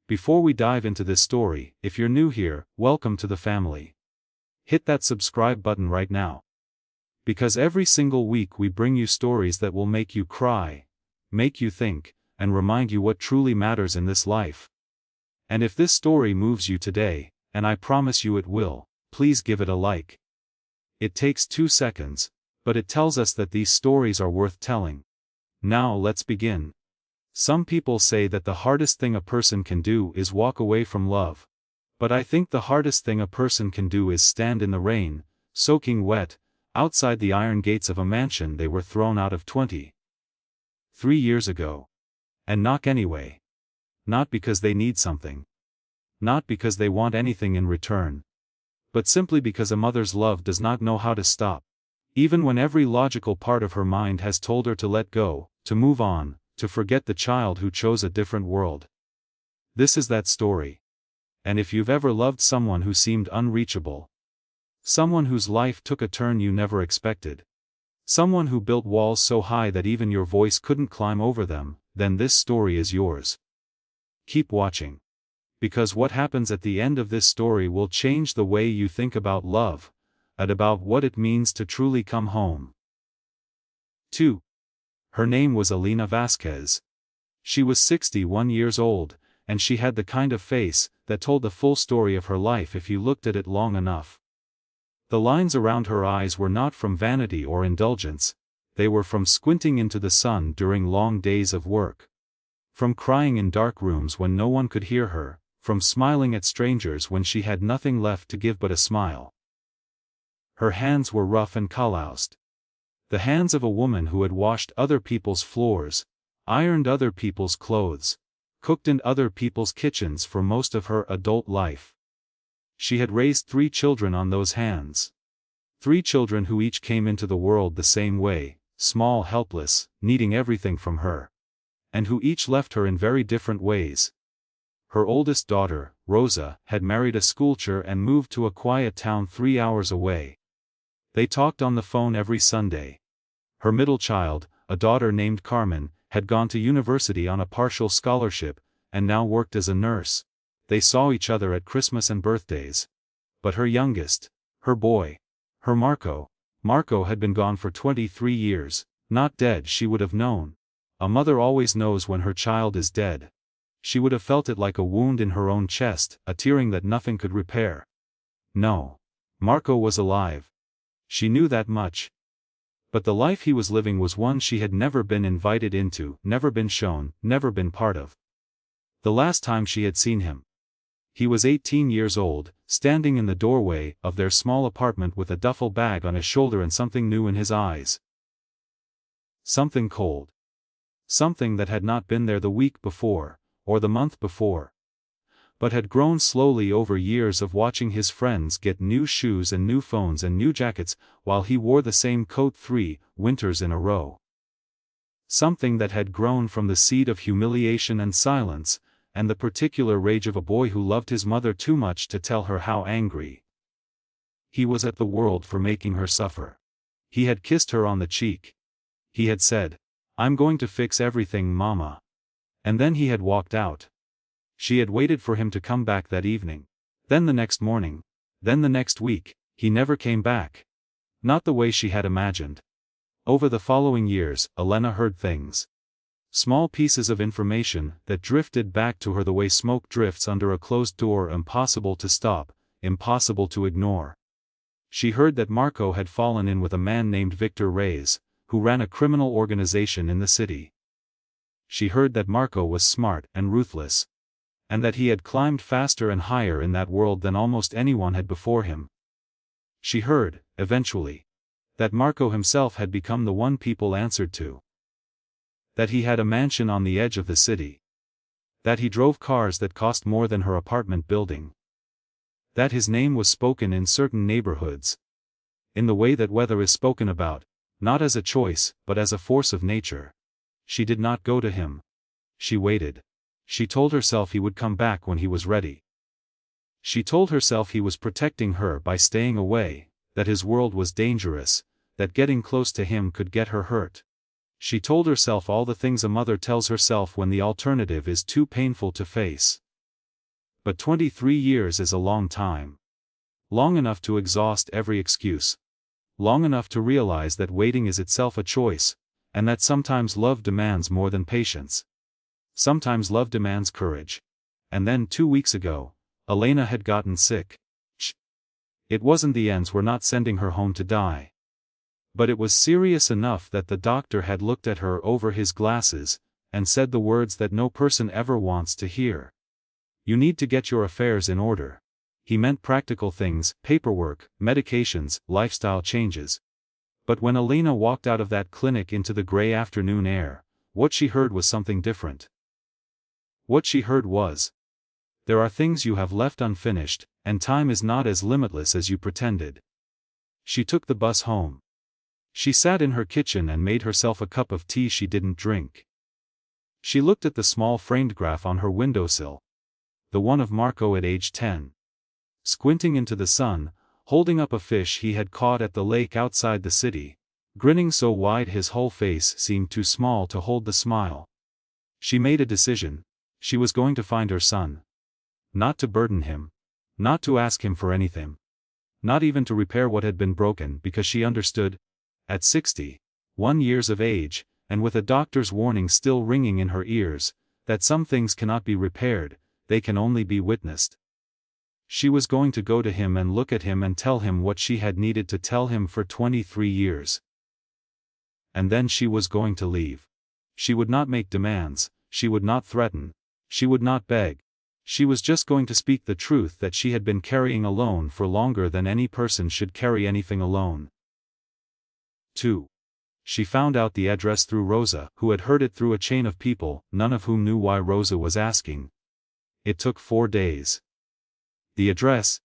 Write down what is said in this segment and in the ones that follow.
Before we dive into this story, if you're new here, welcome to the family. Hit that subscribe button right now. Because every single week we bring you stories that will make you cry, make you think, and remind you what truly matters in this life. And if this story moves you today, and I promise you it will, please give it a like. It takes 2 seconds, but it tells us that these stories are worth telling. Now let's begin. Some people say that the hardest thing a person can do is walk away from love. But I think the hardest thing a person can do is stand in the rain, soaking wet, outside the iron gates of a mansion they were thrown out of 23 years ago. And knock anyway. Not because they need something. Not because they want anything in return. But simply because a mother's love does not know how to stop. Even when every logical part of her mind has told her to let go, to move on, to forget the child who chose a different world. This is that story. And if you've ever loved someone who seemed unreachable, someone whose life took a turn you never expected, someone who built walls so high that even your voice couldn't climb over them, then this story is yours. Keep watching. Because what happens at the end of this story will change the way you think about love, and about what it means to truly come home. 2. Her name was Elena Vasquez. She was 61 years old, and she had the kind of face that told the full story of her life if you looked at it long enough. The lines around her eyes were not from vanity or indulgence, they were from squinting into the sun during long days of work. From crying in dark rooms when no one could hear her, from smiling at strangers when she had nothing left to give but a smile. Her hands were rough and calloused. The hands of a woman who had washed other people's floors, ironed other people's clothes, cooked in other people's kitchens for most of her adult life. She had raised 3 children on those hands. 3 children who each came into the world the same way, small, helpless, needing everything from her. And who each left her in very different ways. Her oldest daughter, Rosa, had married a schoolteacher and moved to a quiet town 3 hours away. They talked on the phone every Sunday. Her middle child, a daughter named Carmen, had gone to university on a partial scholarship, and now worked as a nurse. They saw each other at Christmas and birthdays. But her youngest, her boy, her Marco had been gone for 23 years, not dead she would have known. A mother always knows when her child is dead. She would have felt it like a wound in her own chest, a tearing that nothing could repair. No. Marco was alive. She knew that much. But the life he was living was one she had never been invited into, never been shown, never been part of. The last time she had seen him, he was 18 years old, standing in the doorway of their small apartment with a duffel bag on his shoulder and something new in his eyes. Something cold. Something that had not been there the week before, or the month before, but had grown slowly over years of watching his friends get new shoes and new phones and new jackets, while he wore the same coat 3 winters in a row. Something that had grown from the seed of humiliation and silence, and the particular rage of a boy who loved his mother too much to tell her how angry he was at the world for making her suffer. He had kissed her on the cheek. He had said, "I'm going to fix everything, Mama." And then he had walked out. She had waited for him to come back that evening. Then the next morning. Then the next week. He never came back. Not the way she had imagined. Over the following years, Elena heard things. Small pieces of information that drifted back to her the way smoke drifts under a closed door, impossible to stop, impossible to ignore. She heard that Marco had fallen in with a man named Victor Reyes, who ran a criminal organization in the city. She heard that Marco was smart and ruthless, and that he had climbed faster and higher in that world than almost anyone had before him. She heard, eventually, that Marco himself had become the one people answered to. That he had a mansion on the edge of the city. That he drove cars that cost more than her apartment building. That his name was spoken in certain neighborhoods. In the way that weather is spoken about, not as a choice, but as a force of nature. She did not go to him. She waited. She told herself he would come back when he was ready. She told herself he was protecting her by staying away, that his world was dangerous, that getting close to him could get her hurt. She told herself all the things a mother tells herself when the alternative is too painful to face. But 23 years is a long time. Long enough to exhaust every excuse. Long enough to realize that waiting is itself a choice, and that sometimes love demands more than patience. Sometimes love demands courage. And then 2 weeks ago, Elena had gotten sick. It wasn't the ends were not sending her home to die. But it was serious enough that the doctor had looked at her over his glasses, and said the words that no person ever wants to hear. You need to get your affairs in order. He meant practical things, paperwork, medications, lifestyle changes. But when Elena walked out of that clinic into the gray afternoon air, what she heard was something different. What she heard was, there are things you have left unfinished, and time is not as limitless as you pretended. She took the bus home. She sat in her kitchen and made herself a cup of tea she didn't drink. She looked at the small framed graph on her windowsill. The one of Marco at age 10. Squinting into the sun, holding up a fish he had caught at the lake outside the city, grinning so wide his whole face seemed too small to hold the smile. She made a decision. She was going to find her son. Not to burden him. Not to ask him for anything. Not even to repair what had been broken, because she understood, at 61 years of age, and with a doctor's warning still ringing in her ears, that some things cannot be repaired, they can only be witnessed. She was going to go to him and look at him and tell him what she had needed to tell him for 23 years. And then she was going to leave. She would not make demands, she would not threaten, she would not beg. She was just going to speak the truth that she had been carrying alone for longer than any person should carry anything alone. 2. She found out the address through Rosa, who had heard it through a chain of people, none of whom knew why Rosa was asking. It took 4 days. The address,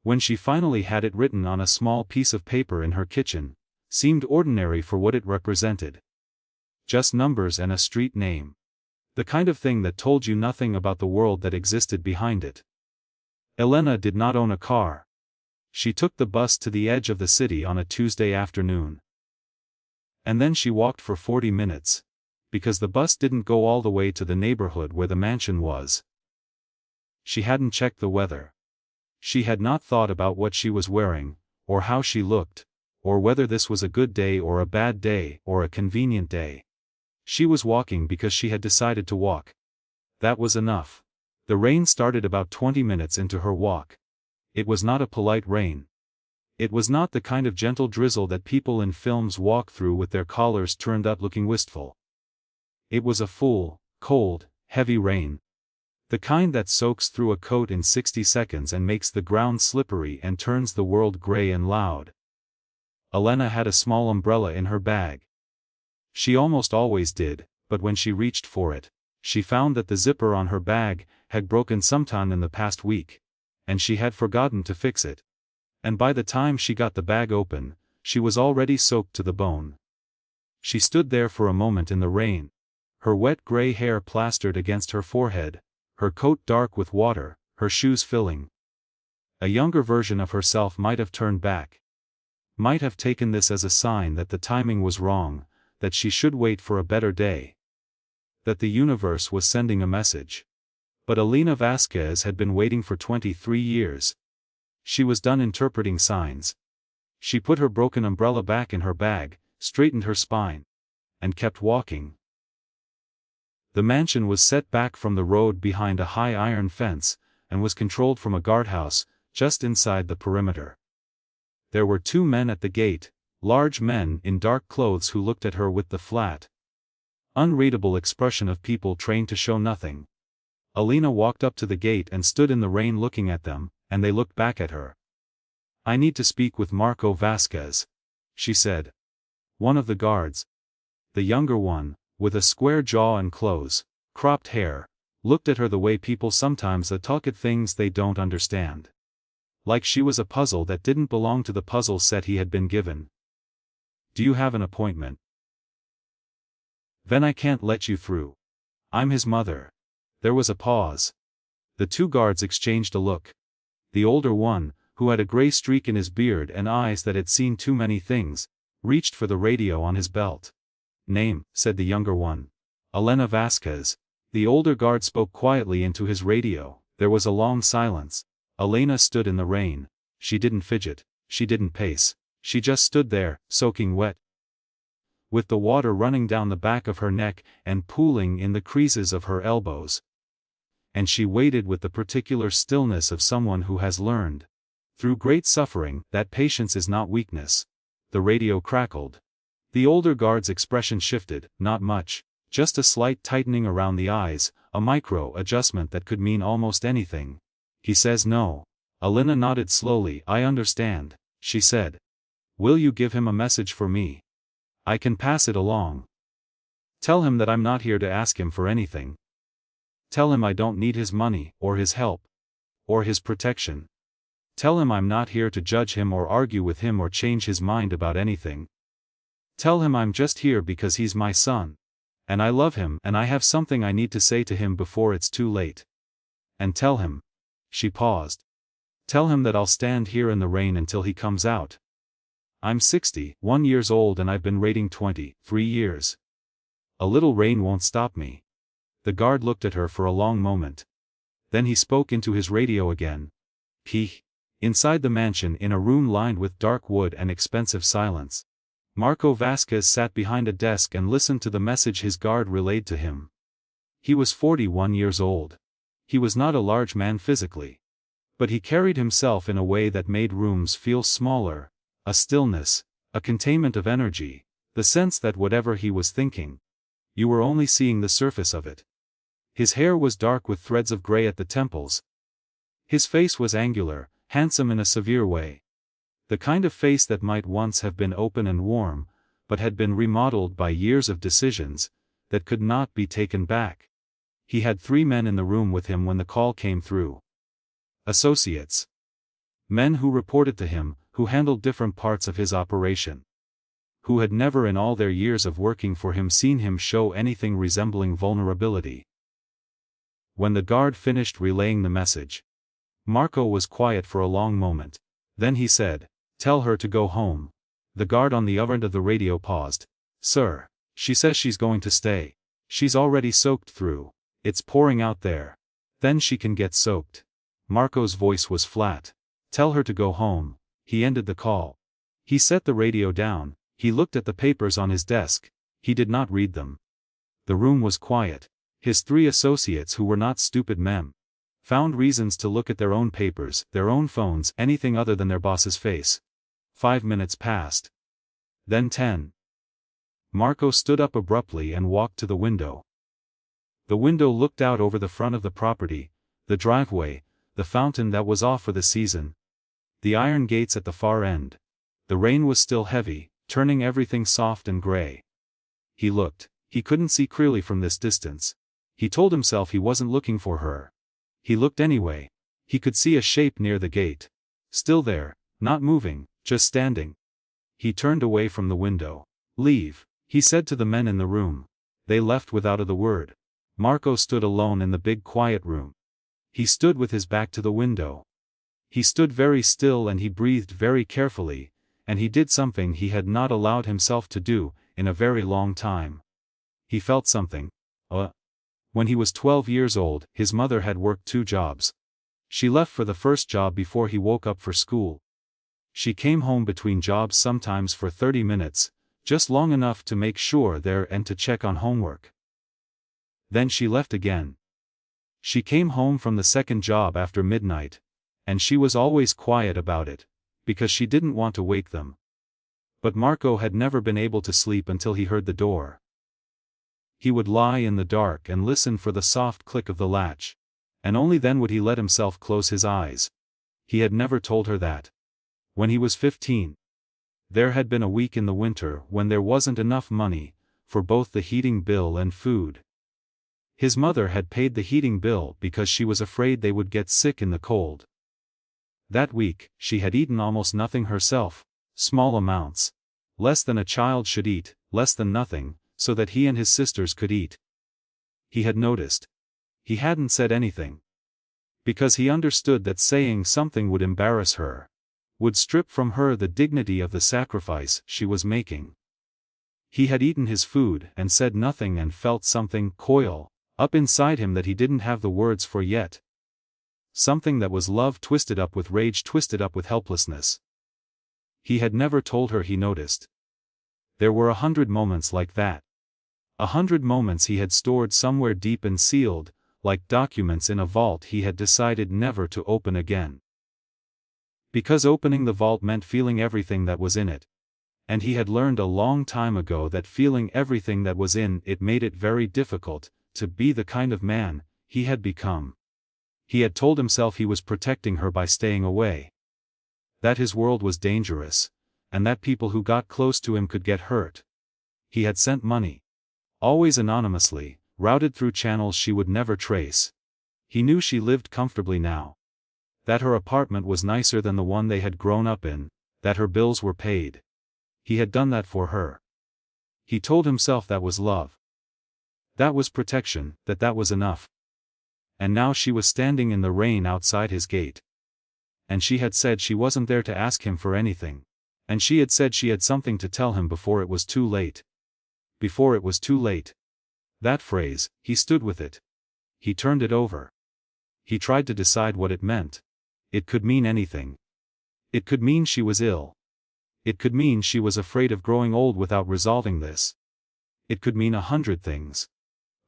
when she finally had it written on a small piece of paper in her kitchen, seemed ordinary for what it represented. Just numbers and a street name. The kind of thing that told you nothing about the world that existed behind it. Elena did not own a car. She took the bus to the edge of the city on a Tuesday afternoon. And then she walked for 40 minutes. Because the bus didn't go all the way to the neighborhood where the mansion was. She hadn't checked the weather. She had not thought about what she was wearing, or how she looked, or whether this was a good day or a bad day or a convenient day. She was walking because she had decided to walk. That was enough. The rain started about 20 minutes into her walk. It was not a polite rain. It was not the kind of gentle drizzle that people in films walk through with their collars turned up looking wistful. It was a full, cold, heavy rain. The kind that soaks through a coat in 60 seconds and makes the ground slippery and turns the world gray and loud. Elena had a small umbrella in her bag. She almost always did, but when she reached for it, she found that the zipper on her bag had broken sometime in the past week, and she had forgotten to fix it. And by the time she got the bag open, she was already soaked to the bone. She stood there for a moment in the rain, her wet gray hair plastered against her forehead, her coat dark with water, her shoes filling. A younger version of herself might have turned back. Might have taken this as a sign that the timing was wrong, that she should wait for a better day. That the universe was sending a message. But Elena Vasquez had been waiting for 23 years. She was done interpreting signs. She put her broken umbrella back in her bag, straightened her spine, and kept walking. The mansion was set back from the road behind a high iron fence, and was controlled from a guardhouse, just inside the perimeter. There were 2 men at the gate, large men in dark clothes who looked at her with the flat, unreadable expression of people trained to show nothing. Elena walked up to the gate and stood in the rain looking at them, and they looked back at her. "I need to speak with Marco Vasquez," she said. One of the guards, the younger one, with a square jaw and close, cropped hair, looked at her the way people sometimes talk at things they don't understand. Like she was a puzzle that didn't belong to the puzzle set he had been given. "Do you have an appointment?" "Then I can't let you through. I'm his mother." There was a pause. The 2 guards exchanged a look. The older one, who had a gray streak in his beard and eyes that had seen too many things, reached for the radio on his belt. "Name," said the younger one. "Elena Vasquez." The older guard spoke quietly into his radio, There was a long silence. Elena stood in the rain. She didn't fidget, she didn't pace, she just stood there, soaking wet, with the water running down the back of her neck and pooling in the creases of her elbows. And she waited with the particular stillness of someone who has learned, through great suffering, that patience is not weakness. The radio crackled. The older guard's expression shifted, not much, just a slight tightening around the eyes, a micro-adjustment that could mean almost anything. He says no. Elena nodded slowly. I understand, she said. Will you give him a message for me? I can pass it along. Tell him that I'm not here to ask him for anything. Tell him I don't need his money, or his help, or his protection. Tell him I'm not here to judge him or argue with him or change his mind about anything. Tell him I'm just here because he's my son. And I love him and I have something I need to say to him before it's too late. And tell him. She paused. Tell him that I'll stand here in the rain until he comes out. I'm 61 years old and I've been waiting 23 years. A little rain won't stop me. The guard looked at her for a long moment. Then he spoke into his radio again. Inside the mansion, in a room lined with dark wood and expensive silence, Marco Vasquez sat behind a desk and listened to the message his guard relayed to him. He was 41 years old. He was not a large man physically. But he carried himself in a way that made rooms feel smaller, a stillness, a containment of energy, the sense that whatever he was thinking, you were only seeing the surface of it. His hair was dark with threads of gray at the temples. His face was angular, handsome in a severe way. The kind of face that might once have been open and warm, but had been remodeled by years of decisions that could not be taken back. He had 3 men in the room with him when the call came through. Associates. Men who reported to him, who handled different parts of his operation. Who had never in all their years of working for him seen him show anything resembling vulnerability. When the guard finished relaying the message, Marco was quiet for a long moment. Then he said, "Tell her to go home." The guard on the other end of the radio paused. "Sir, she says she's going to stay. She's already soaked through. It's pouring out there. Then she can get soaked." Marco's voice was flat. "Tell her to go home." He ended the call. He set the radio down. He looked at the papers on his desk. He did not read them. The room was quiet. His 3 associates, who were not stupid men, found reasons to look at their own papers, their own phones, anything other than their boss's face. 5 minutes passed. Then 10. Marco stood up abruptly and walked to the window. The window looked out over the front of the property, the driveway, the fountain that was off for the season, the iron gates at the far end. The rain was still heavy, turning everything soft and gray. He looked. He couldn't see clearly from this distance. He told himself he wasn't looking for her. He looked anyway. He could see a shape near the gate. Still there, not moving, just standing. He turned away from the window. "Leave," he said to the men in the room. They left without a word. Marco stood alone in the big quiet room. He stood with his back to the window. He stood very still and he breathed very carefully, and he did something he had not allowed himself to do in a very long time. He felt something. When he was 12 years old, his mother had worked 2 jobs. She left for the first job before he woke up for school. She came home between jobs sometimes for 30 minutes, just long enough to make sure there and to check on homework. Then she left again. She came home from the second job after midnight, and she was always quiet about it, because she didn't want to wake them. But Marco had never been able to sleep until he heard the door. He would lie in the dark and listen for the soft click of the latch, and only then would he let himself close his eyes. He had never told her that. When he was 15, there had been a week in the winter when there wasn't enough money for both the heating bill and food. His mother had paid the heating bill because she was afraid they would get sick in the cold. That week, she had eaten almost nothing herself, small amounts. Less than a child should eat, less than nothing, so that he and his sisters could eat. He had noticed. He hadn't said anything. Because he understood that saying something would embarrass her, would strip from her the dignity of the sacrifice she was making. He had eaten his food and said nothing and felt something coil up inside him that he didn't have the words for yet. Something that was love twisted up with rage, twisted up with helplessness. He had never told her he noticed. There were 100 moments like that. 100 moments he had stored somewhere deep and sealed, like documents in a vault he had decided never to open again. Because opening the vault meant feeling everything that was in it. And he had learned a long time ago that feeling everything that was in it made it very difficult to be the kind of man he had become. He had told himself he was protecting her by staying away. That his world was dangerous, and that people who got close to him could get hurt. He had sent money. Always anonymously, routed through channels she would never trace. He knew she lived comfortably now. That her apartment was nicer than the one they had grown up in, that her bills were paid. He had done that for her. He told himself that was love. That was protection, that was enough. And now she was standing in the rain outside his gate. And she had said she wasn't there to ask him for anything. And she had said she had something to tell him before it was too late. Before it was too late. That phrase, he stood with it. He turned it over. He tried to decide what it meant. It could mean anything. It could mean she was ill. It could mean she was afraid of growing old without resolving this. It could mean 100 things.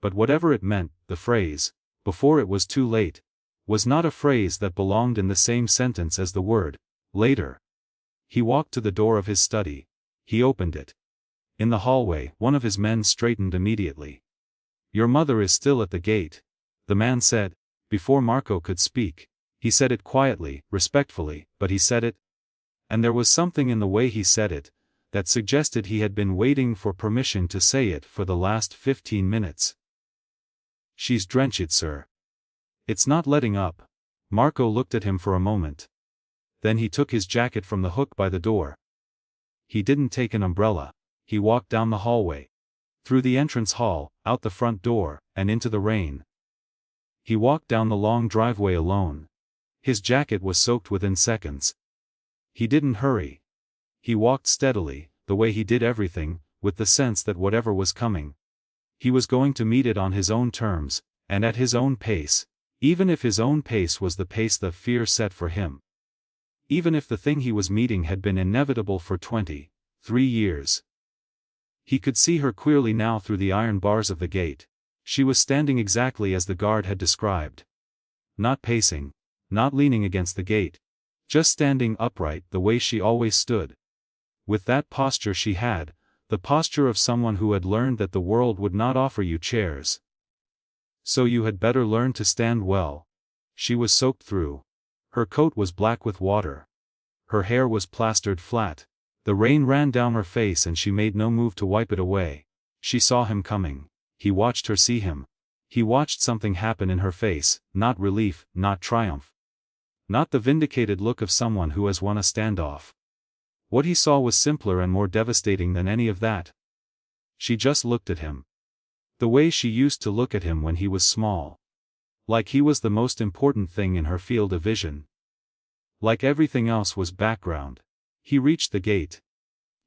But whatever it meant, the phrase, before it was too late, was not a phrase that belonged in the same sentence as the word, later. He walked to the door of his study. He opened it. In the hallway, one of his men straightened immediately. "Your mother is still at the gate," the man said. Before Marco could speak, he said it quietly, respectfully, but he said it. And there was something in the way he said it that suggested he had been waiting for permission to say it for the last 15 minutes. "She's drenched, sir. It's not letting up." Marco looked at him for a moment. Then he took his jacket from the hook by the door. He didn't take an umbrella. He walked down the hallway. Through the entrance hall, out the front door, and into the rain. He walked down the long driveway alone. His jacket was soaked within seconds. He didn't hurry. He walked steadily, the way he did everything, with the sense that whatever was coming, he was going to meet it on his own terms, and at his own pace, even if his own pace was the pace that fear set for him. Even if the thing he was meeting had been inevitable for 23 years. He could see her clearly now through the iron bars of the gate. She was standing exactly as the guard had described. Not pacing, not leaning against the gate. Just standing upright the way she always stood. With that posture she had, the posture of someone who had learned that the world would not offer you chairs. "So you had better learn to stand well." She was soaked through. Her coat was black with water. Her hair was plastered flat. The rain ran down her face and she made no move to wipe it away. She saw him coming. He watched her see him. He watched something happen in her face, not relief, not triumph. Not the vindicated look of someone who has won a standoff. What he saw was simpler and more devastating than any of that. She just looked at him. The way she used to look at him when he was small. Like he was the most important thing in her field of vision. Like everything else was background. He reached the gate.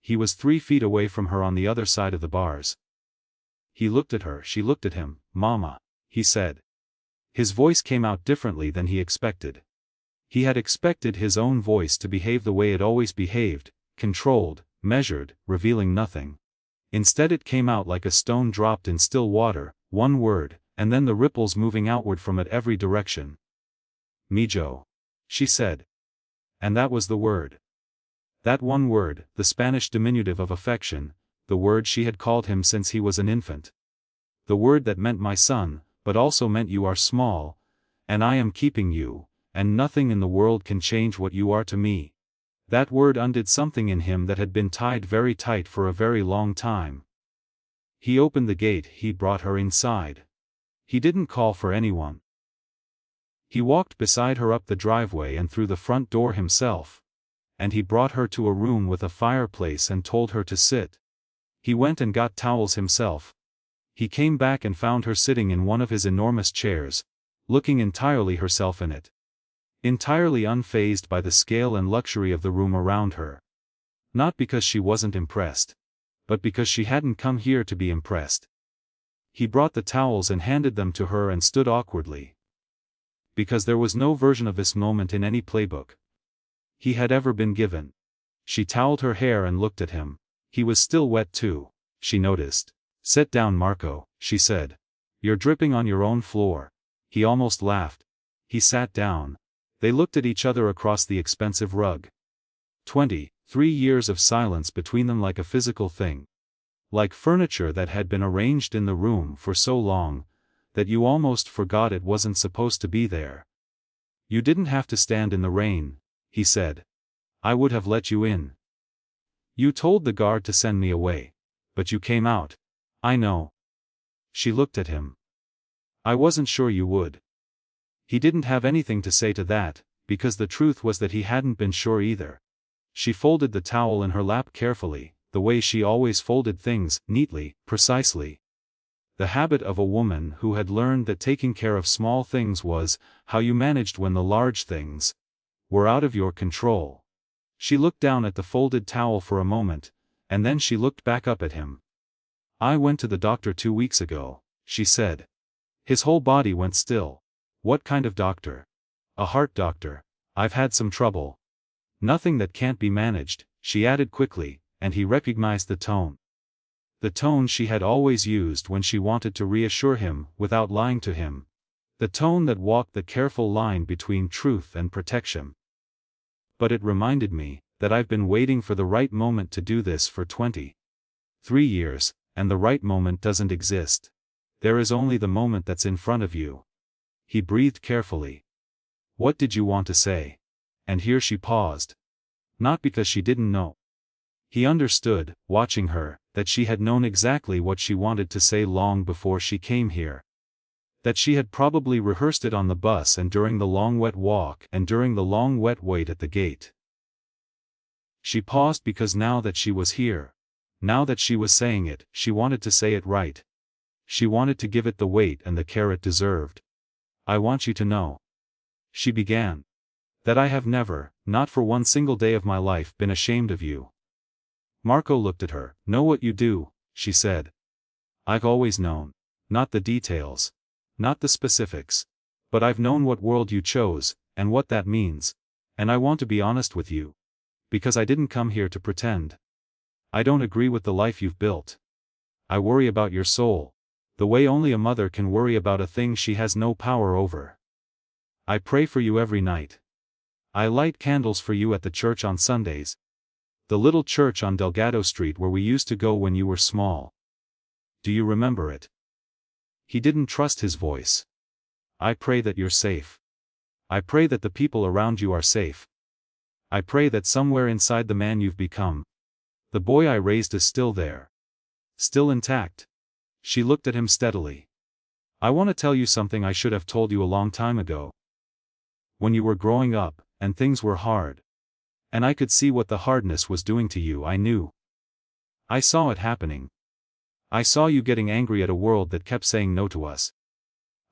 He was 3 feet away from her on the other side of the bars. He looked at her, she looked at him. "Mama," he said. His voice came out differently than he expected. He had expected his own voice to behave the way it always behaved, controlled, measured, revealing nothing. Instead it came out like a stone dropped in still water, one word, and then the ripples moving outward from it every direction. "Mijo," she said. And that was the word. That one word, the Spanish diminutive of affection, the word she had called him since he was an infant. The word that meant my son, but also meant you are small, and I am keeping you, and nothing in the world can change what you are to me. That word undid something in him that had been tied very tight for a very long time. He opened the gate, he brought her inside. He didn't call for anyone. He walked beside her up the driveway and through the front door himself. And he brought her to a room with a fireplace and told her to sit. He went and got towels himself. He came back and found her sitting in one of his enormous chairs, looking entirely herself in it. Entirely unfazed by the scale and luxury of the room around her. Not because she wasn't impressed. But because she hadn't come here to be impressed. He brought the towels and handed them to her and stood awkwardly. because there was no version of this moment in any playbook he had ever been given. She toweled her hair and looked at him. He was still wet too, she noticed. "Sit down, Marco," she said. "You're dripping on your own floor." He almost laughed. He sat down. They looked at each other across the expensive rug. 23 years of silence between them, like a physical thing. Like furniture that had been arranged in the room for so long, that you almost forgot it wasn't supposed to be there. "You didn't have to stand in the rain," he said. "I would have let you in. You told the guard to send me away. But you came out." "I know." She looked at him. "I wasn't sure you would." He didn't have anything to say to that, because the truth was that he hadn't been sure either. She folded the towel in her lap carefully, the way she always folded things, neatly, precisely. The habit of a woman who had learned that taking care of small things was how you managed when the large things were out of your control. She looked down at the folded towel for a moment, and then she looked back up at him. "I went to the doctor 2 weeks ago," she said. His whole body went still. "What kind of doctor?" "A heart doctor. I've had some trouble." "Nothing that can't be managed," she added quickly, and he recognized the tone. The tone she had always used when she wanted to reassure him without lying to him. The tone that walked the careful line between truth and protection. "But it reminded me that I've been waiting for the right moment to do this for 23 years, and the right moment doesn't exist. There is only the moment that's in front of you." He breathed carefully. "What did you want to say?" And here she paused. Not because she didn't know. He understood, watching her, that she had known exactly what she wanted to say long before she came here. That she had probably rehearsed it on the bus and during the long wet walk and during the long wet wait at the gate. She paused because now that she was here, now that she was saying it, she wanted to say it right. She wanted to give it the weight and the care it deserved. "I want you to know," she began, "that I have never, not for one single day of my life, been ashamed of you." Marco looked at her. "Know what you do," she said. "I've always known. Not the details. Not the specifics. But I've known what world you chose, and what that means. And I want to be honest with you. Because I didn't come here to pretend. I don't agree with the life you've built. I worry about your soul, the way only a mother can worry about a thing she has no power over. I pray for you every night. I light candles for you at the church on Sundays. The little church on Delgado Street where we used to go when you were small. Do you remember it?" He didn't trust his voice. "I pray that you're safe. I pray that the people around you are safe. I pray that somewhere inside the man you've become, the boy I raised is still there. Still intact." She looked at him steadily. "I want to tell you something I should have told you a long time ago. When you were growing up, and things were hard. And I could see what the hardness was doing to you. I knew. I saw it happening. I saw you getting angry at a world that kept saying no to us.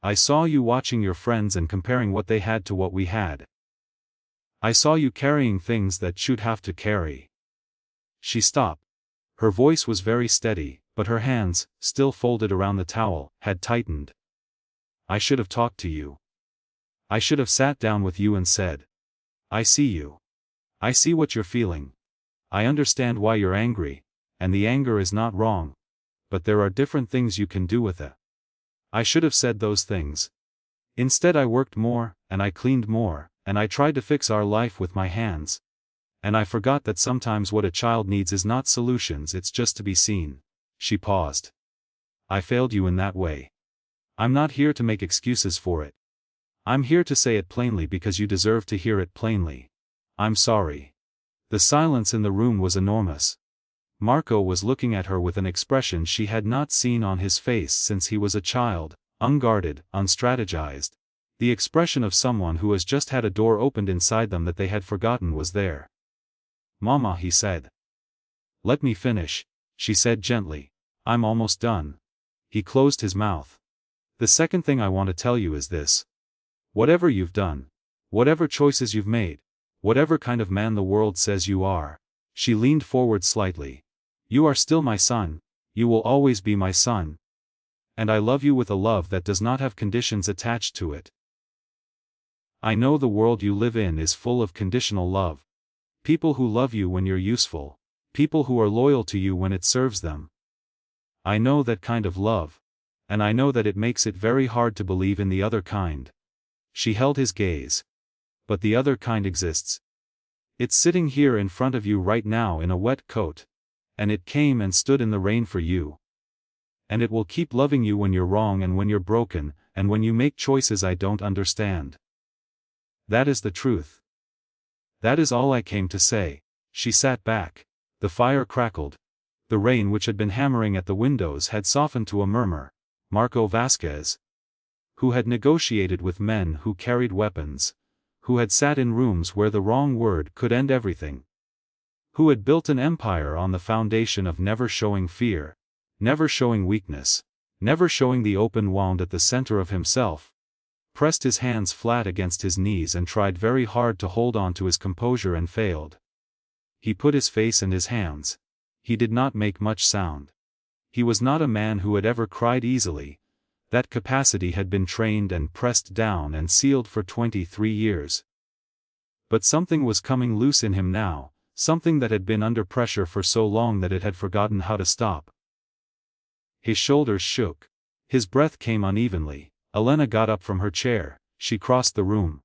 I saw you watching your friends and comparing what they had to what we had. I saw you carrying things that you'd have to carry." She stopped. Her voice was very steady, but her hands, still folded around the towel, had tightened. "I should have talked to you. I should have sat down with you and said, I see you. I see what you're feeling. I understand why you're angry, and the anger is not wrong. But there are different things you can do with it." I should have said those things. Instead I worked more, and I cleaned more, and I tried to fix our life with my hands. And I forgot that sometimes what a child needs is not solutions, it's just to be seen. She paused. "I failed you in that way. I'm not here to make excuses for it. I'm here to say it plainly because you deserve to hear it plainly. I'm sorry." The silence in the room was enormous. Marco was looking at her with an expression she had not seen on his face since he was a child, unguarded, unstrategized. The expression of someone who has just had a door opened inside them that they had forgotten was there. "Mama," he said. "Let me finish," she said gently. "I'm almost done." He closed his mouth. "The second thing I want to tell you is this. Whatever you've done, whatever choices you've made, whatever kind of man the world says you are," she leaned forward slightly, "you are still my son, you will always be my son. And I love you with a love that does not have conditions attached to it. I know the world you live in is full of conditional love. People who love you when you're useful. People who are loyal to you when it serves them. I know that kind of love. And I know that it makes it very hard to believe in the other kind. She held his gaze. But the other kind exists. It's sitting here in front of you right now in a wet coat. And it came and stood in the rain for you. And it will keep loving you when you're wrong and when you're broken, and when you make choices I don't understand. That is the truth. That is all I came to say. She sat back. The fire crackled. The rain which had been hammering at the windows had softened to a murmur. Marco Vasquez, who had negotiated with men who carried weapons, who had sat in rooms where the wrong word could end everything, who had built an empire on the foundation of never showing fear, never showing weakness, never showing the open wound at the center of himself, pressed his hands flat against his knees and tried very hard to hold on to his composure and failed. He put his face in his hands. He did not make much sound. He was not a man who had ever cried easily. That capacity had been trained and pressed down and sealed for 23 years. But something was coming loose in him now, something that had been under pressure for so long that it had forgotten how to stop. His shoulders shook. His breath came unevenly. Elena got up from her chair. She crossed the room.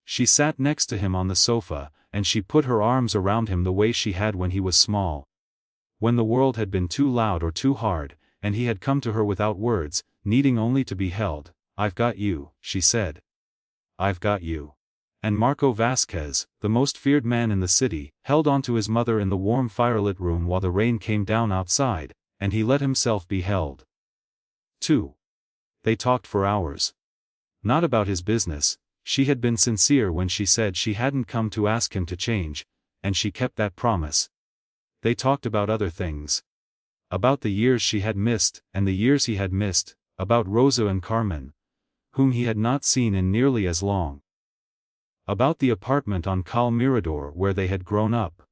She sat next to him on the sofa, and she put her arms around him the way she had when he was small. When the world had been too loud or too hard, and he had come to her without words, needing only to be held. "I've got you," she said. "I've got you." And Marco Vasquez, the most feared man in the city, held on to his mother in the warm firelit room while the rain came down outside, and he let himself be held. 2. They talked for hours. Not about his business. She had been sincere when she said she hadn't come to ask him to change, and she kept that promise. They talked about other things. About the years she had missed, and the years he had missed, about Rosa and Carmen, whom he had not seen in nearly as long. About the apartment on Cal Mirador where they had grown up,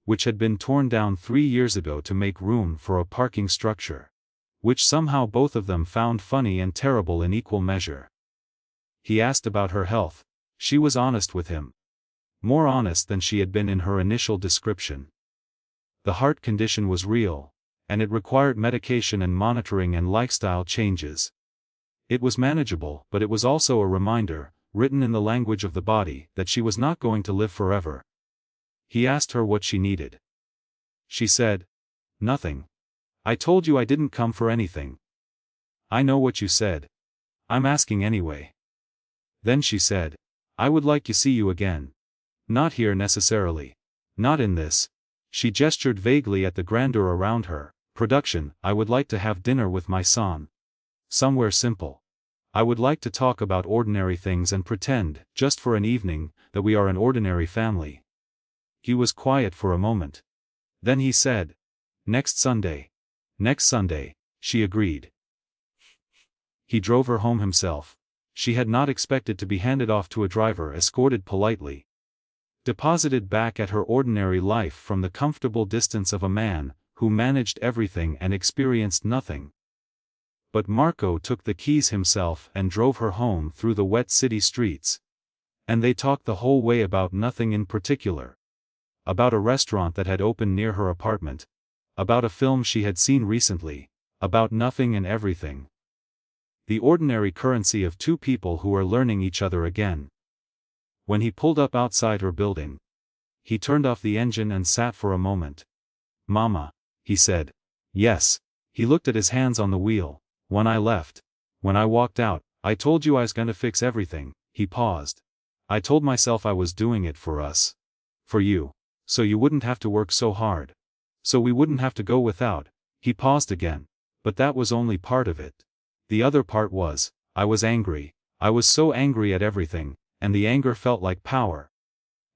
which had been torn down 3 years ago to make room for a parking structure, which somehow both of them found funny and terrible in equal measure. He asked about her health. She was honest with him. More honest than she had been in her initial description. The heart condition was real, and it required medication and monitoring and lifestyle changes. It was manageable, but it was also a reminder, written in the language of the body, that she was not going to live forever. He asked her what she needed. She said, "Nothing. I told you I didn't come for anything." "I know what you said. I'm asking anyway." Then she said, "I would like to see you again. Not here necessarily. Not in this." She gestured vaguely at the grandeur around her. "Production, I would like to have dinner with my son. Somewhere simple. I would like to talk about ordinary things and pretend, just for an evening, that we are an ordinary family." He was quiet for a moment. Then he said, "Next Sunday." "Next Sunday," she agreed. He drove her home himself. She had not expected to be handed off to a driver, escorted politely, deposited back at her ordinary life from the comfortable distance of a man who managed everything and experienced nothing. But Marco took the keys himself and drove her home through the wet city streets. And they talked the whole way about nothing in particular. About a restaurant that had opened near her apartment. About a film she had seen recently. About nothing and everything. The ordinary currency of two people who are learning each other again. When he pulled up outside her building, he turned off the engine and sat for a moment. "Mama," he said. "Yes." He looked at his hands on the wheel. "When I left, when I walked out, I told you I was going to fix everything." He paused. "I told myself I was doing it for us. For you. So you wouldn't have to work so hard. So we wouldn't have to go without." He paused again. "But that was only part of it. The other part was, I was angry. I was so angry at everything, and the anger felt like power.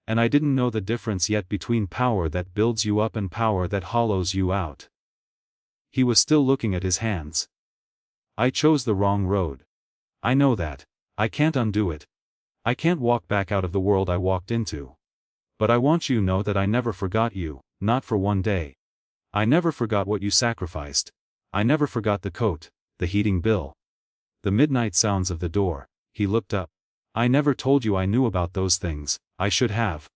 And I didn't know the difference yet between power that builds you up and power that hollows you out." He was still looking at his hands. "I chose the wrong road. I know that. I can't undo it. I can't walk back out of the world I walked into. But I want you to know that I never forgot you, not for one day. I never forgot what you sacrificed. I never forgot the coat, the heating bill, the midnight sounds of the door." He looked up. I never told you I knew about those things. I should have.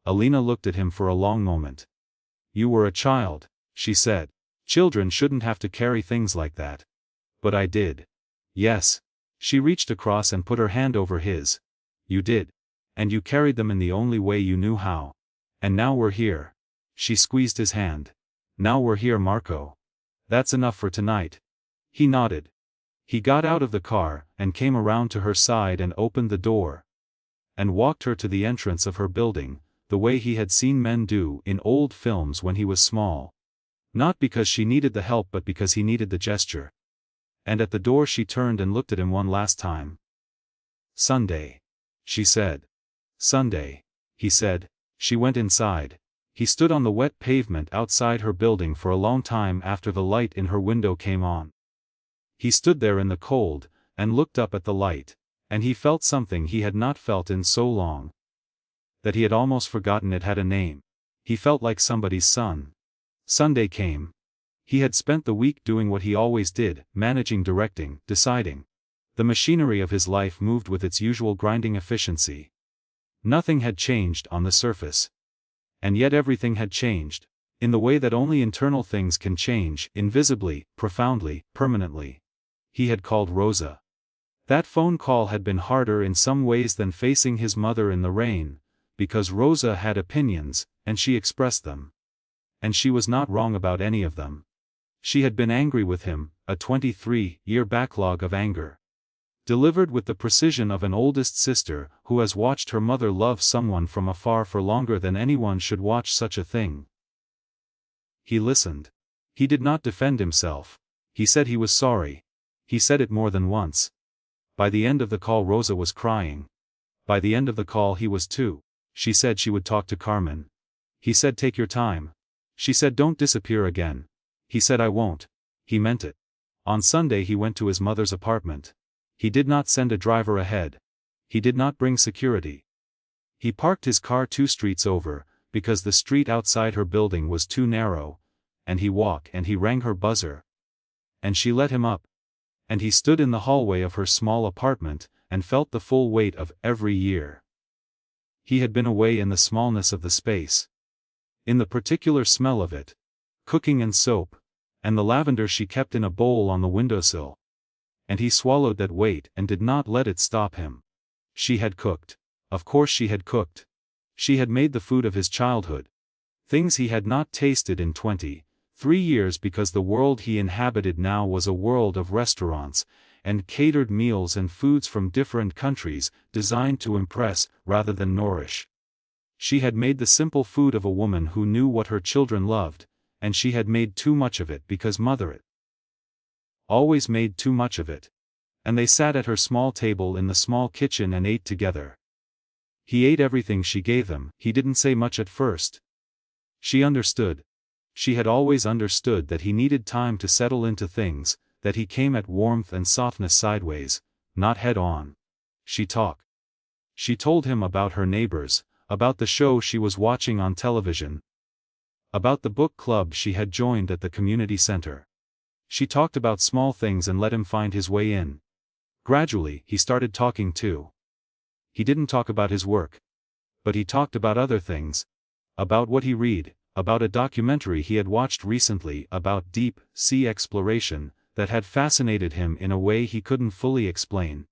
Alina looked at him for a long moment. You were a child, she said. Children shouldn't have to carry things like that. But I did. Yes. She reached across and put her hand over his. You did. And you carried them in the only way you knew how. And now we're here. She squeezed his hand. Now we're here, Marco. That's enough for tonight. He nodded. He got out of the car, and came around to her side and opened the door. And walked her to the entrance of her building, the way he had seen men do in old films when he was small. Not because she needed the help but because he needed the gesture. And at the door she turned and looked at him one last time. Sunday. She said. Sunday. He said. She went inside. He stood on the wet pavement outside her building for a long time after the light in her window came on. He stood there in the cold, and looked up at the light, and he felt something he had not felt in so long. That he had almost forgotten it had a name. He felt like somebody's son. Sunday came. He had spent the week doing what he always did, managing, directing, deciding. The machinery of his life moved with its usual grinding efficiency. Nothing had changed on the surface. And yet everything had changed, in the way that only internal things can change, invisibly, profoundly, permanently. He had called Rosa. That phone call had been harder in some ways than facing his mother in the rain, because Rosa had opinions, and she expressed them. And she was not wrong about any of them. She had been angry with him, a 23-year backlog of anger. Delivered with the precision of an oldest sister who has watched her mother love someone from afar for longer than anyone should watch such a thing. He listened. He did not defend himself. He said he was sorry. He said it more than once. By the end of the call Rosa was crying. By the end of the call he was too. She said she would talk to Carmen. He said take your time. She said don't disappear again. He said I won't. He meant it. On Sunday he went to his mother's apartment. He did not send a driver ahead. He did not bring security. He parked his car 2 streets over, because the street outside her building was too narrow, and he walked and he rang her buzzer. And she let him up. And he stood in the hallway of her small apartment, and felt the full weight of every year. He had been away in the smallness of the space. In the particular smell of it. Cooking and soap. And the lavender she kept in a bowl on the windowsill. And he swallowed that weight and did not let it stop him. She had cooked. Of course she had cooked. She had made the food of his childhood. Things he had not tasted in 23 years because the world he inhabited now was a world of restaurants, and catered meals and foods from different countries, designed to impress rather than nourish. She had made the simple food of a woman who knew what her children loved, and she had made too much of it because mother it always made too much of it. And they sat at her small table in the small kitchen and ate together. He ate everything she gave him. He didn't say much at first. She understood. She had always understood that he needed time to settle into things, that he came at warmth and softness sideways, not head-on. She talked. She told him about her neighbors, about the show she was watching on television, about the book club she had joined at the community center. She talked about small things and let him find his way in. Gradually, he started talking too. He didn't talk about his work. But he talked about other things. About what he read, about a documentary he had watched recently about deep sea exploration that had fascinated him in a way he couldn't fully explain.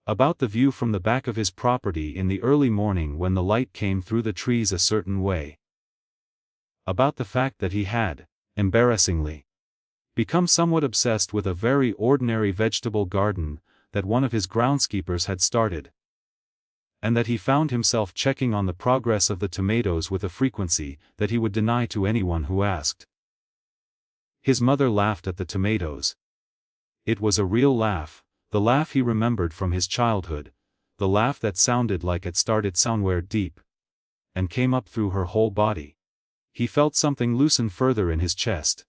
About the view from the back of his property in the early morning when the light came through the trees a certain way. About the fact that he had, embarrassingly, become somewhat obsessed with a very ordinary vegetable garden that one of his groundskeepers had started. And that he found himself checking on the progress of the tomatoes with a frequency that he would deny to anyone who asked. His mother laughed at the tomatoes. It was a real laugh, the laugh he remembered from his childhood, the laugh that sounded like it started somewhere deep, and came up through her whole body. He felt something loosen further in his chest.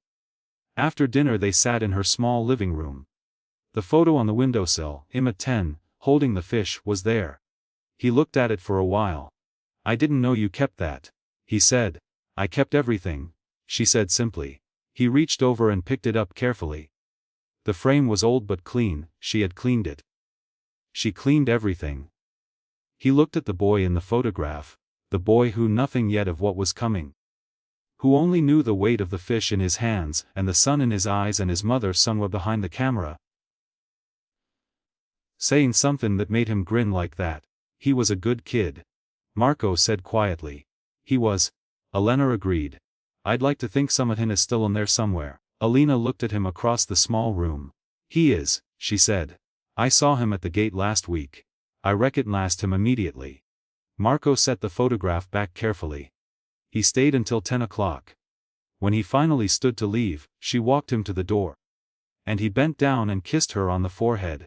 After dinner they sat in her small living room. The photo on the windowsill, him at 10, holding the fish, was there. He looked at it for a while. I didn't know you kept that, he said. I kept everything, she said simply. He reached over and picked it up carefully. The frame was old but clean. She had cleaned it. She cleaned everything. He looked at the boy in the photograph, the boy who knew nothing yet of what was coming. Who only knew the weight of the fish in his hands and the sun in his eyes, and his mother somewhere behind the camera, saying something that made him grin like that. He was a good kid, Marco said quietly. He was. Elena agreed. I'd like to think some of him is still in there somewhere. Alina looked at him across the small room. He is, she said. I saw him at the gate last week. I recognized him immediately. Marco set the photograph back carefully. He stayed until 10 o'clock. When he finally stood to leave, she walked him to the door. And he bent down and kissed her on the forehead.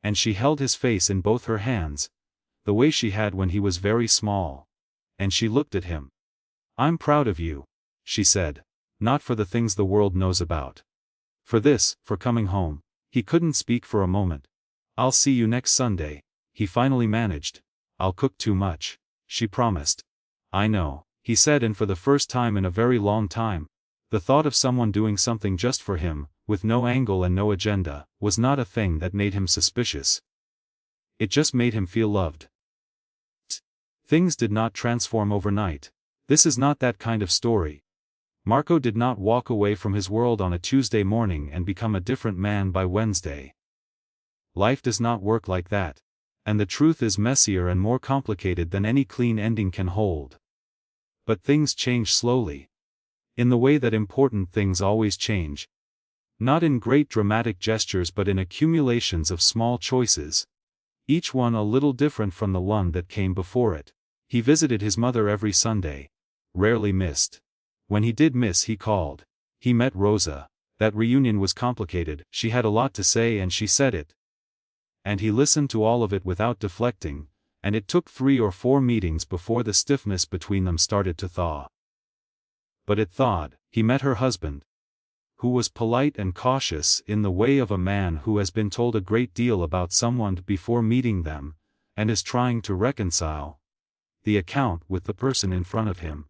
And she held his face in both her hands, the way she had when he was very small. And she looked at him. I'm proud of you, she said. Not for the things the world knows about. For this, for coming home. He couldn't speak for a moment. I'll see you next Sunday, he finally managed. I'll cook too much, she promised. I know, he said, and for the first time in a very long time, the thought of someone doing something just for him, with no angle and no agenda, was not a thing that made him suspicious. It just made him feel loved. Things did not transform overnight. This is not that kind of story. Marco did not walk away from his world on a Tuesday morning and become a different man by Wednesday. Life does not work like that. And the truth is messier and more complicated than any clean ending can hold. But things change slowly. In the way that important things always change. Not in great dramatic gestures but in accumulations of small choices. Each one a little different from the one that came before it. He visited his mother every Sunday. Rarely missed. When he did miss, he called. He met Rosa. That reunion was complicated. She had a lot to say and she said it. And he listened to all of it without deflecting, and it took 3 or 4 meetings before the stiffness between them started to thaw. But it thawed. He met her husband, who was polite and cautious in the way of a man who has been told a great deal about someone before meeting them, and is trying to reconcile the account with the person in front of him.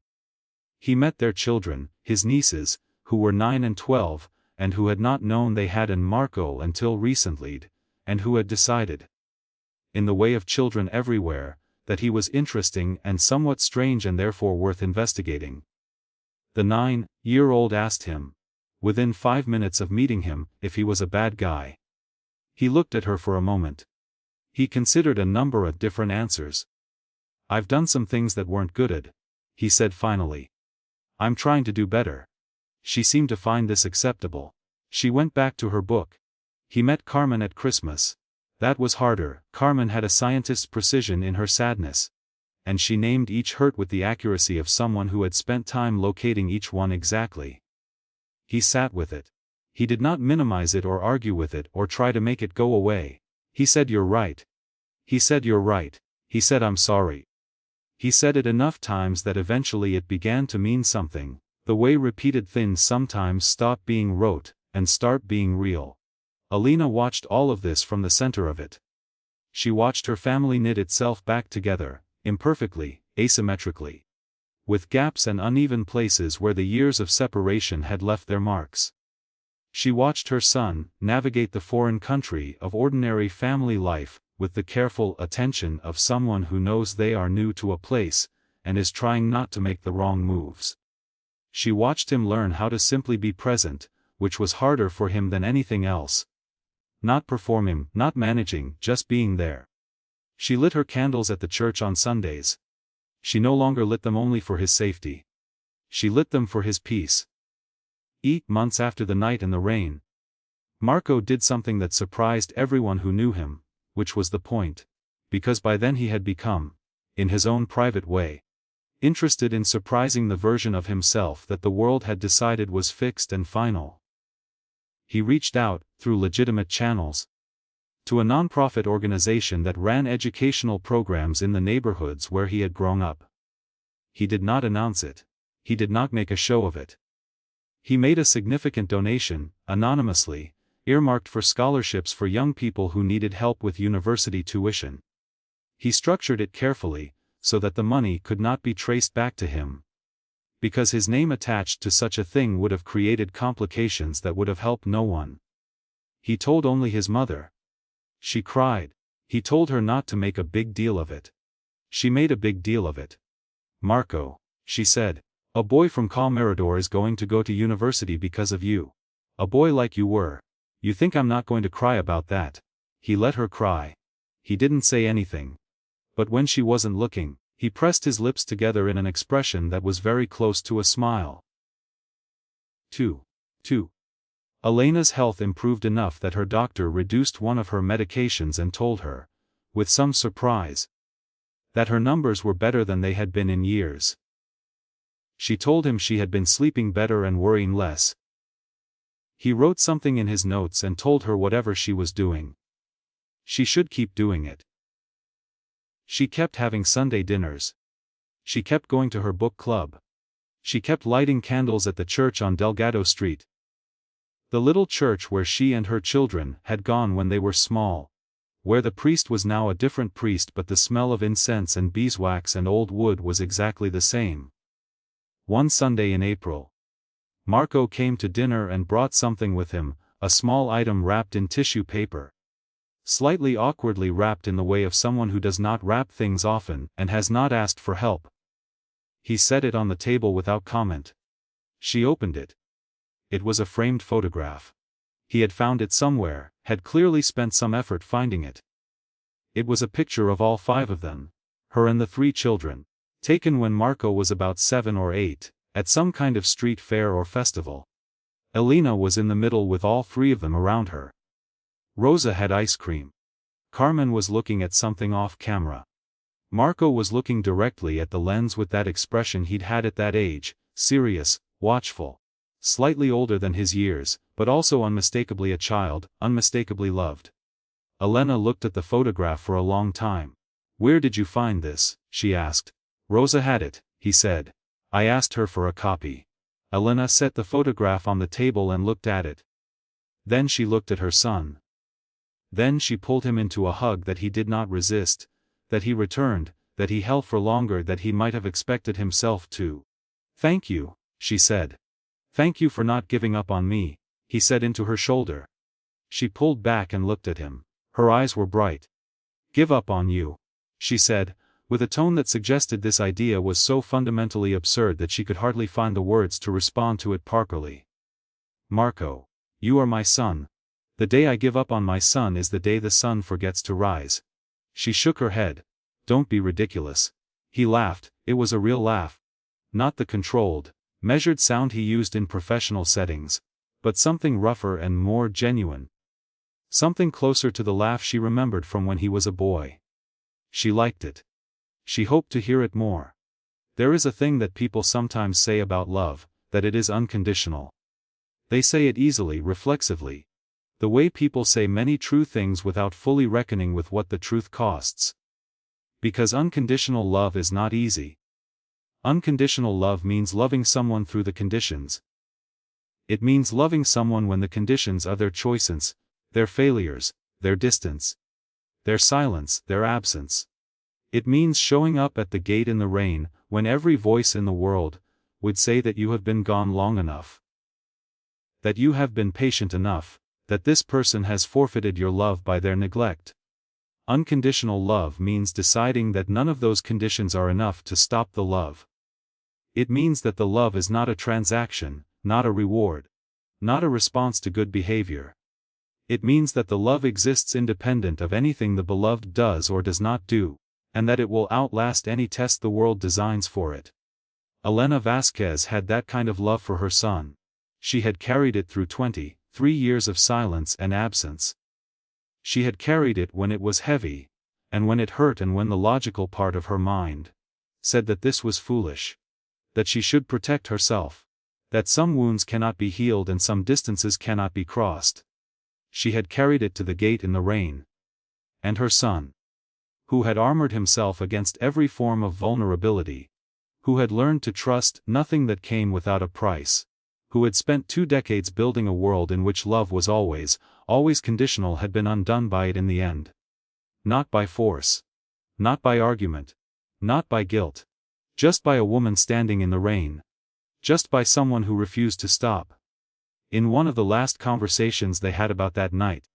He met their children, his nieces, who were 9 and 12, and who had not known they had in Marco until recently, and who had decided, in the way of children everywhere, that he was interesting and somewhat strange and therefore worth investigating. The 9-year-old asked him, within 5 minutes of meeting him, if he was a bad guy. He looked at her for a moment. He considered a number of different answers. I've done some things that weren't good, he said finally. I'm trying to do better. She seemed to find this acceptable. She went back to her book. He met Carmen at Christmas. That was harder. Carmen had a scientist's precision in her sadness. And she named each hurt with the accuracy of someone who had spent time locating each one exactly. He sat with it. He did not minimize it or argue with it or try to make it go away. He said, "You're right." He said, "You're right." He said, "I'm sorry." He said it enough times that eventually it began to mean something, the way repeated things sometimes stop being rote and start being real. Alina watched all of this from the center of it. She watched her family knit itself back together, imperfectly, asymmetrically. With gaps and uneven places where the years of separation had left their marks. She watched her son navigate the foreign country of ordinary family life, with the careful attention of someone who knows they are new to a place, and is trying not to make the wrong moves. She watched him learn how to simply be present, which was harder for him than anything else. Not performing, not managing, just being there. She lit her candles at the church on Sundays. She no longer lit them only for his safety. She lit them for his peace. 8 months after the night in the rain, Marco did something that surprised everyone who knew him, which was the point. Because by then he had become, in his own private way, interested in surprising the version of himself that the world had decided was fixed and final. He reached out, through legitimate channels, to a nonprofit organization that ran educational programs in the neighborhoods where he had grown up. He did not announce it. He did not make a show of it. He made a significant donation, anonymously, earmarked for scholarships for young people who needed help with university tuition. He structured it carefully, so that the money could not be traced back to him. Because his name attached to such a thing would have created complications that would have helped no one. He told only his mother. She cried. He told her not to make a big deal of it. She made a big deal of it. "Marco," she said, "a boy from Cal Mirador is going to go to university because of you. A boy like you were. You think I'm not going to cry about that?" He let her cry. He didn't say anything. But when she wasn't looking, he pressed his lips together in an expression that was very close to a smile. 2. Elena's health improved enough that her doctor reduced one of her medications and told her, with some surprise, that her numbers were better than they had been in years. She told him she had been sleeping better and worrying less. He wrote something in his notes and told her whatever she was doing, she should keep doing it. She kept having Sunday dinners. She kept going to her book club. She kept lighting candles at the church on Delgado Street. The little church where she and her children had gone when they were small, where the priest was now a different priest but the smell of incense and beeswax and old wood was exactly the same. One Sunday in April, Marco came to dinner and brought something with him, a small item wrapped in tissue paper. Slightly awkwardly wrapped in the way of someone who does not wrap things often and has not asked for help. He set it on the table without comment. She opened it. It was a framed photograph. He had found it somewhere, had clearly spent some effort finding it. It was a picture of all 5 of them, her and the 3 children, taken when Marco was about 7 or 8, at some kind of street fair or festival. Elena was in the middle with all 3 of them around her. Rosa had ice cream. Carmen was looking at something off camera. Marco was looking directly at the lens with that expression he'd had at that age, serious, watchful. Slightly older than his years, but also unmistakably a child, unmistakably loved. Elena looked at the photograph for a long time. "Where did you find this?" she asked. "Rosa had it," he said. "I asked her for a copy." Elena set the photograph on the table and looked at it. Then she looked at her son. Then she pulled him into a hug that he did not resist, that he returned, that he held for longer than he might have expected himself to. "Thank you," she said. "Thank you for not giving up on me," he said into her shoulder. She pulled back and looked at him. Her eyes were bright. "Give up on you," she said, with a tone that suggested this idea was so fundamentally absurd that she could hardly find the words to respond to it properly. "Marco, you are my son. The day I give up on my son is the day the sun forgets to rise." She shook her head. "Don't be ridiculous." He laughed. It was a real laugh. Not the controlled, measured sound he used in professional settings, but something rougher and more genuine. Something closer to the laugh she remembered from when he was a boy. She liked it. She hoped to hear it more. There is a thing that people sometimes say about love, that it is unconditional. They say it easily, reflexively. The way people say many true things without fully reckoning with what the truth costs. Because unconditional love is not easy. Unconditional love means loving someone through the conditions. It means loving someone when the conditions are their choices, their failures, their distance, their silence, their absence. It means showing up at the gate in the rain, when every voice in the world would say that you have been gone long enough. That you have been patient enough, that this person has forfeited your love by their neglect. Unconditional love means deciding that none of those conditions are enough to stop the love. It means that the love is not a transaction, not a reward, not a response to good behavior. It means that the love exists independent of anything the beloved does or does not do, and that it will outlast any test the world designs for it. Elena Vasquez had that kind of love for her son. She had carried it through 23 years of silence and absence. She had carried it when it was heavy, and when it hurt, and when the logical part of her mind said that this was foolish, that she should protect herself, that some wounds cannot be healed and some distances cannot be crossed. She had carried it to the gate in the rain. And her son, who had armored himself against every form of vulnerability, who had learned to trust nothing that came without a price, who had spent 2 decades building a world in which love was always conditional, had been undone by it in the end. Not by force. Not by argument. Not by guilt. Just by a woman standing in the rain. Just by someone who refused to stop. In one of the last conversations they had about that night,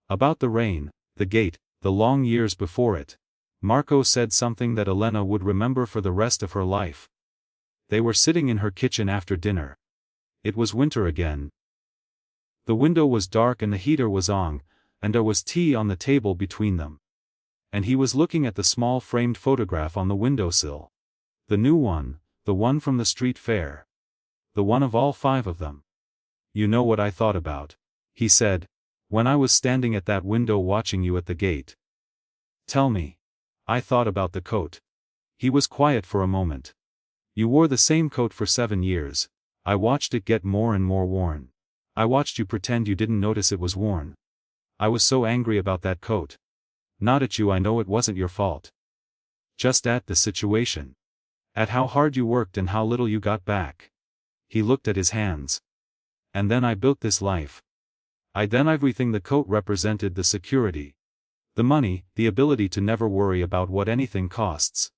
about the rain, the gate, the long years before it, Marco said something that Elena would remember for the rest of her life. They were sitting in her kitchen after dinner. It was winter again. The window was dark and the heater was on, and there was tea on the table between them. And he was looking at the small framed photograph on the windowsill. The new one, the one from the street fair. The one of all 5 of them. "You know what I thought about," he said, "when I was standing at that window watching you at the gate." "Tell me." "I thought about the coat." He was quiet for a moment. "You wore the same coat for 7 years. I watched it get more and more worn. I watched you pretend you didn't notice it was worn. I was so angry about that coat. Not at you, I know it wasn't your fault. Just at the situation. At how hard you worked and how little you got back." He looked at his hands. "And then I built this life. Everything the coat represented: the security, the money, the ability to never worry about what anything costs.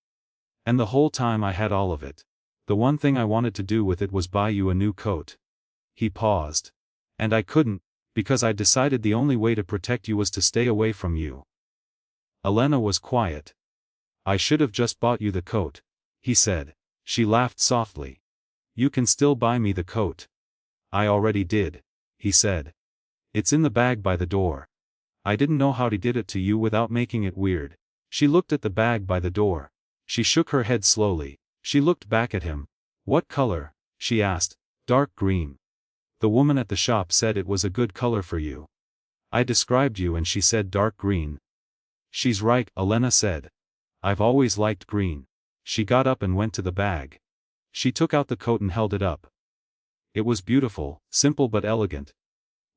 And the whole time I had all of it. The one thing I wanted to do with it was buy you a new coat." He paused. "And I couldn't, because I decided the only way to protect you was to stay away from you." Elena was quiet. "I should have just bought you the coat," he said. She laughed softly. "You can still buy me the coat." "I already did," he said. "It's in the bag by the door. I didn't know how he did it to you without making it weird." She looked at the bag by the door. She shook her head slowly. She looked back at him. "What color?" she asked. "Dark green. The woman at the shop said it was a good color for you. I described you and she said dark green." "She's right," Elena said. "I've always liked green." She got up and went to the bag. She took out the coat and held it up. It was beautiful, simple but elegant.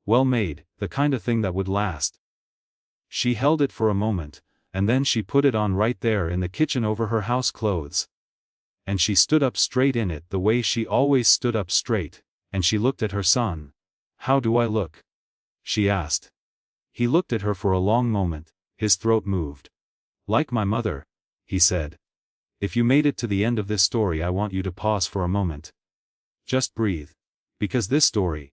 Well made, the kind of thing that would last. She held it for a moment, and then she put it on right there in the kitchen over her house clothes. And she stood up straight in it the way she always stood up straight, and she looked at her son. "How do I look?" she asked. He looked at her for a long moment, his throat moved. "Like my mother," he said. "If you made it to the end of this story, I want you to pause for a moment. Just breathe. Because this story,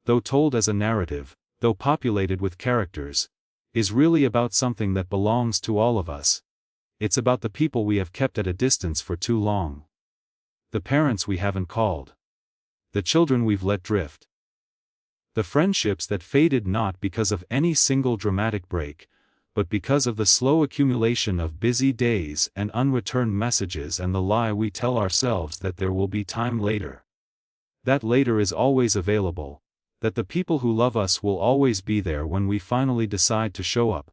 though told as a narrative, though populated with characters, is really about something that belongs to all of us. It's about the people we have kept at a distance for too long. The parents we haven't called. The children we've let drift. The friendships that faded not because of any single dramatic break, but because of the slow accumulation of busy days and unreturned messages and the lie we tell ourselves that there will be time later. That later is always available, that the people who love us will always be there when we finally decide to show up."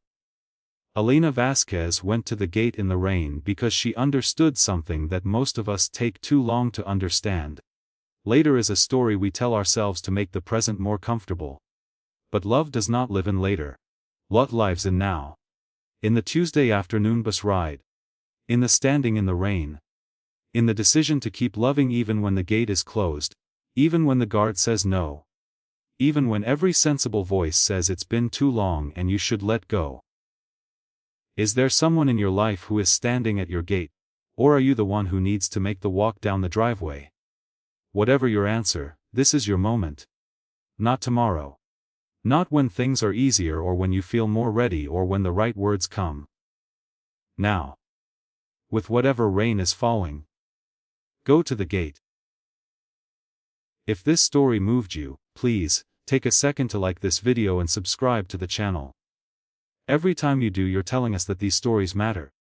Elena Vasquez went to the gate in the rain because she understood something that most of us take too long to understand. Later is a story we tell ourselves to make the present more comfortable. But love does not live in later. Love lives in now. In the Tuesday afternoon bus ride. In the standing in the rain. In the decision to keep loving even when the gate is closed, even when the guard says no. Even when every sensible voice says it's been too long and you should let go. Is there someone in your life who is standing at your gate, or are you the one who needs to make the walk down the driveway? Whatever your answer, this is your moment. Not tomorrow. Not when things are easier or when you feel more ready or when the right words come. Now. With whatever rain is falling. Go to the gate. If this story moved you, please, take a second to like this video and subscribe to the channel. Every time you do, you're telling us that these stories matter.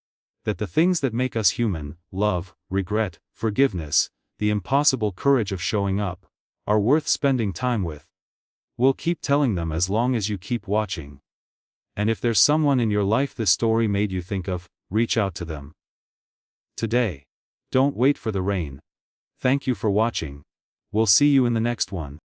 That the things that make us human, love, regret, forgiveness, the impossible courage of showing up, are worth spending time with. We'll keep telling them as long as you keep watching. And if there's someone in your life this story made you think of, reach out to them today. Don't wait for the rain. Thank you for watching. We'll see you in the next one.